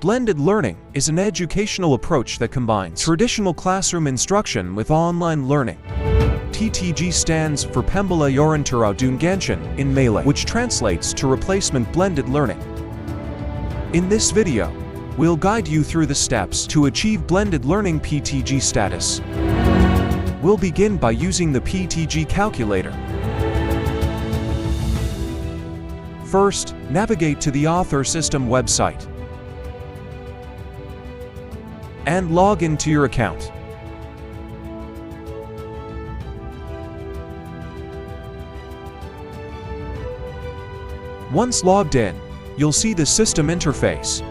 Blended learning is an educational approach that combines traditional classroom instruction with online learning. PTG stands for Pembelajaran Tungganshan in Malay, which translates to replacement blended learning. In this video, we'll guide you through the steps to achieve blended learning PTG status. We'll begin by using the PTG calculator. First, navigate to the Author System website and log into your account. Once logged in, you'll see the system interface.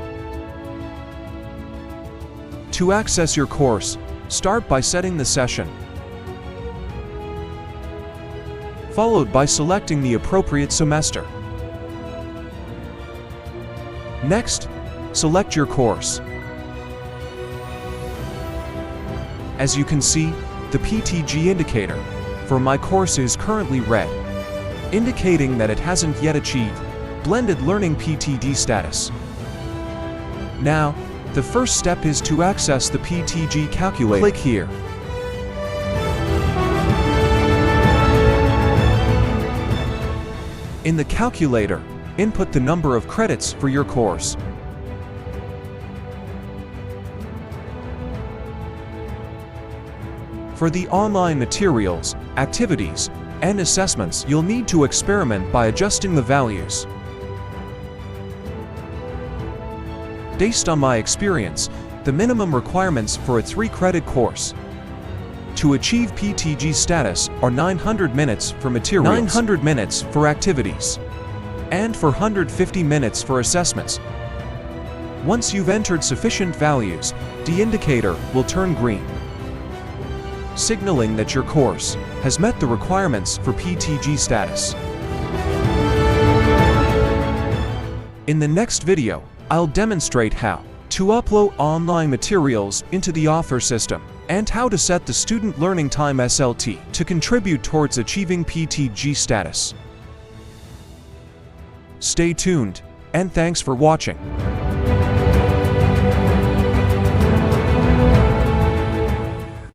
To access your course, start by setting the session, followed by selecting the appropriate semester. Next, select your course. As you can see, the PTG indicator for my course is currently red, indicating that it hasn't yet achieved blended learning PTG status. Now, the first step is to access the PTG calculator. Click here. In the calculator, input the number of credits for your course. For the online materials, activities, and assessments, you'll need to experiment by adjusting the values. Based on my experience, the minimum requirements for a 3-credit course to achieve PTG status are 900 minutes for materials, 900 minutes for activities, and 450 minutes for assessments. Once you've entered sufficient values, the indicator will turn green, signaling that your course has met the requirements for PTG status. In the next video, I'll demonstrate how to upload online materials into the Author System and how to set the Student Learning Time SLT to contribute towards achieving PTG status. Stay tuned, and thanks for watching.